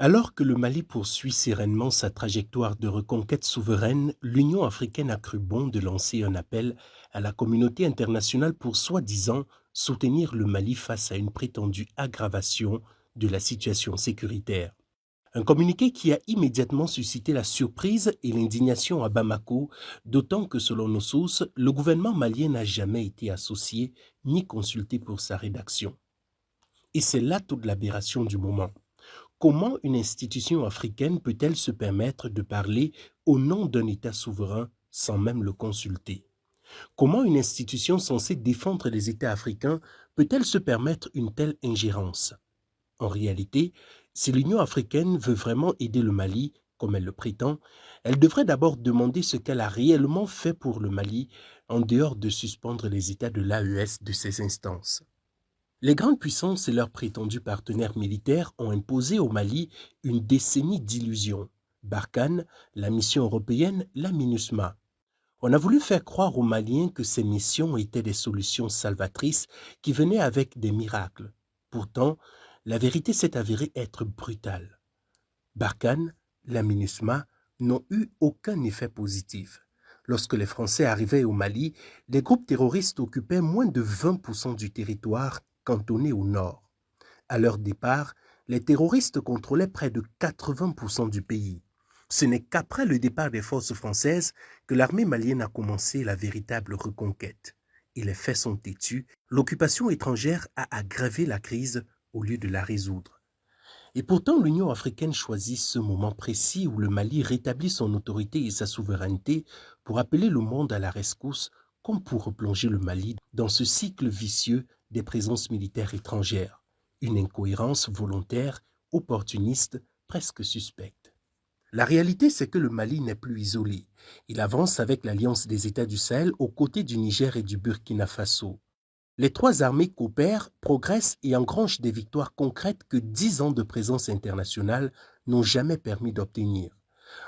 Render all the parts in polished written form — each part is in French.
Alors que le Mali poursuit sereinement sa trajectoire de reconquête souveraine, l'Union africaine a cru bon de lancer un appel à la communauté internationale pour soi-disant soutenir le Mali face à une prétendue aggravation de la situation sécuritaire. Un communiqué qui a immédiatement suscité la surprise et l'indignation à Bamako, d'autant que selon nos sources, le gouvernement malien n'a jamais été associé ni consulté pour sa rédaction. Et c'est là toute l'aberration du moment. Comment une institution africaine peut-elle se permettre de parler au nom d'un État souverain sans même le consulter? Comment une institution censée défendre les États africains peut-elle se permettre une telle ingérence? En réalité, si l'Union africaine veut vraiment aider le Mali, comme elle le prétend, elle devrait d'abord demander ce qu'elle a réellement fait pour le Mali en dehors de suspendre les États de l'AES de ces instances. Les grandes puissances et leurs prétendus partenaires militaires ont imposé au Mali une décennie d'illusions. Barkhane, la mission européenne, la MINUSMA. On a voulu faire croire aux Maliens que ces missions étaient des solutions salvatrices qui venaient avec des miracles. Pourtant, la vérité s'est avérée être brutale. Barkhane, la MINUSMA n'ont eu aucun effet positif. Lorsque les Français arrivaient au Mali, les groupes terroristes occupaient moins de 20% du territoire cantonné au nord. À leur départ, les terroristes contrôlaient près de 80% du pays. Ce n'est qu'après le départ des forces françaises que l'armée malienne a commencé la véritable reconquête. Et les faits sont têtus, l'occupation étrangère a aggravé la crise au lieu de la résoudre. Et pourtant, l'Union africaine choisit ce moment précis où le Mali rétablit son autorité et sa souveraineté pour appeler le monde à la rescousse, comme pour replonger le Mali dans ce cycle vicieux des présences militaires étrangères. Une incohérence volontaire, opportuniste, presque suspecte. La réalité, c'est que le Mali n'est plus isolé. Il avance avec l'Alliance des États du Sahel aux côtés du Niger et du Burkina Faso. Les trois armées coopèrent, progressent et engrangent des victoires concrètes que 10 ans de présence internationale n'ont jamais permis d'obtenir.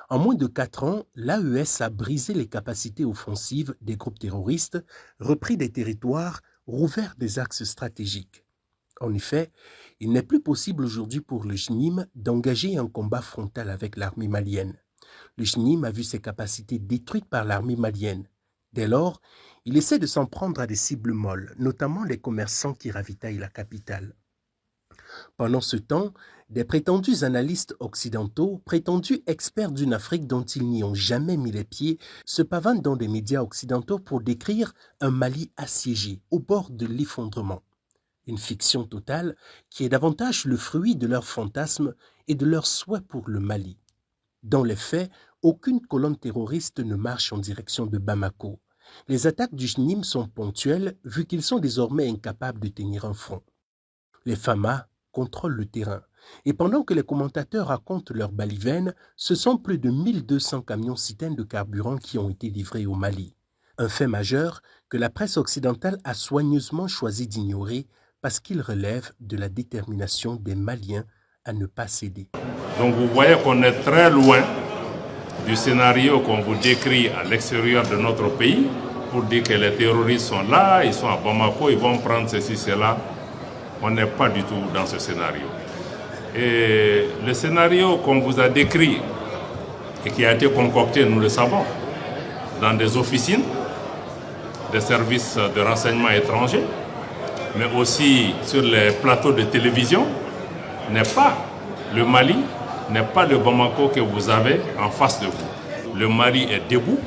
En moins de 4 ans, l'AES a brisé les capacités offensives des groupes terroristes, repris des territoires, rouvert des axes stratégiques. En effet, il n'est plus possible aujourd'hui pour le JNIM d'engager un combat frontal avec l'armée malienne. Le JNIM a vu ses capacités détruites par l'armée malienne. Dès lors, il essaie de s'en prendre à des cibles molles, notamment les commerçants qui ravitaillent la capitale. Pendant ce temps, des prétendus analystes occidentaux, prétendus experts d'une Afrique dont ils n'y ont jamais mis les pieds, se pavanent dans des médias occidentaux pour décrire un Mali assiégé, au bord de l'effondrement. Une fiction totale qui est davantage le fruit de leurs fantasmes et de leurs souhaits pour le Mali. Dans les faits, aucune colonne terroriste ne marche en direction de Bamako. Les attaques du JNIM sont ponctuelles vu qu'ils sont désormais incapables de tenir un front. Les FAMA contrôlent le terrain et pendant que les commentateurs racontent leurs balivernes, ce sont plus de 1200 camions-citernes de carburant qui ont été livrés au Mali. Un fait majeur que la presse occidentale a soigneusement choisi d'ignorer parce qu'il relève de la détermination des Maliens à ne pas céder. Donc vous voyez qu'on est très loin du scénario qu'on vous décrit à l'extérieur de notre pays pour dire que les terroristes sont là, ils sont à Bamako, ils vont prendre ceci, cela. On n'est pas du tout dans ce scénario. Et le scénario qu'on vous a décrit et qui a été concocté, nous le savons, dans des officines, des services de renseignement étrangers, mais aussi sur les plateaux de télévision, n'est pas le Mali, n'est pas le Bamako que vous avez en face de vous. Le Mali est debout,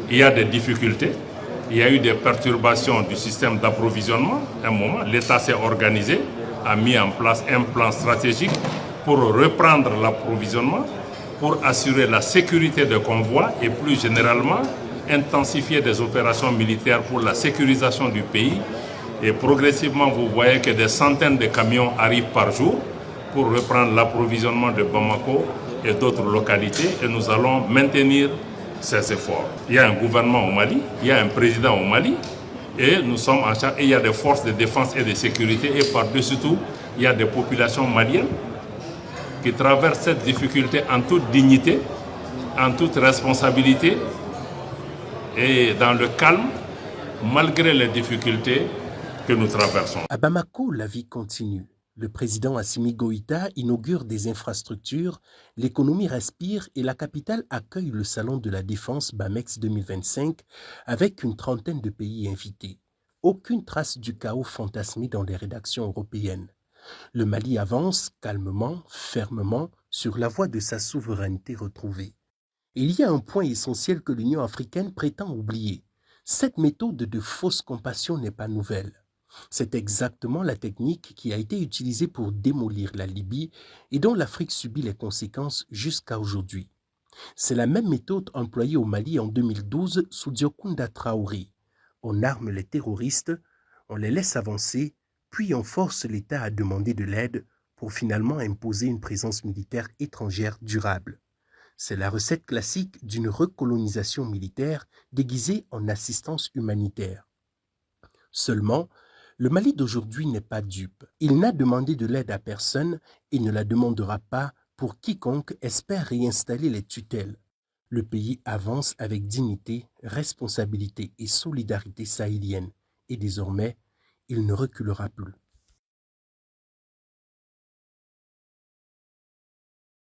il y a des difficultés, il y a eu des perturbations du système d'approvisionnement. À un moment, l'État s'est organisé, a mis en place un plan stratégique pour reprendre l'approvisionnement, pour assurer la sécurité des convois et plus généralement intensifier des opérations militaires pour la sécurisation du pays. Et progressivement, vous voyez que des centaines de camions arrivent par jour pour reprendre l'approvisionnement de Bamako et d'autres localités. Et nous allons maintenir ces efforts. Il y a un gouvernement au Mali, il y a un président au Mali, et nous sommes en charge. Et il y a des forces de défense et de sécurité. Et par-dessus tout, il y a des populations maliennes qui traversent cette difficulté en toute dignité, en toute responsabilité et dans le calme, malgré les difficultés que nous traversons. À Bamako, la vie continue. Le président Assimi Goïta inaugure des infrastructures, l'économie respire et la capitale accueille le Salon de la Défense BAMEX 2025 avec une trentaine de pays invités. Aucune trace du chaos fantasmé dans les rédactions européennes. Le Mali avance calmement, fermement, sur la voie de sa souveraineté retrouvée. Il y a un point essentiel que l'Union africaine prétend oublier. Cette méthode de fausse compassion n'est pas nouvelle. C'est exactement la technique qui a été utilisée pour démolir la Libye et dont l'Afrique subit les conséquences jusqu'à aujourd'hui. C'est la même méthode employée au Mali en 2012 sous Diokounda Traoré. On arme les terroristes, on les laisse avancer, puis on force l'État à demander de l'aide pour finalement imposer une présence militaire étrangère durable. C'est la recette classique d'une recolonisation militaire déguisée en assistance humanitaire. Seulement, le Mali d'aujourd'hui n'est pas dupe. Il n'a demandé de l'aide à personne et ne la demandera pas pour quiconque espère réinstaller les tutelles. Le pays avance avec dignité, responsabilité et solidarité sahélienne. Et désormais, il ne reculera plus.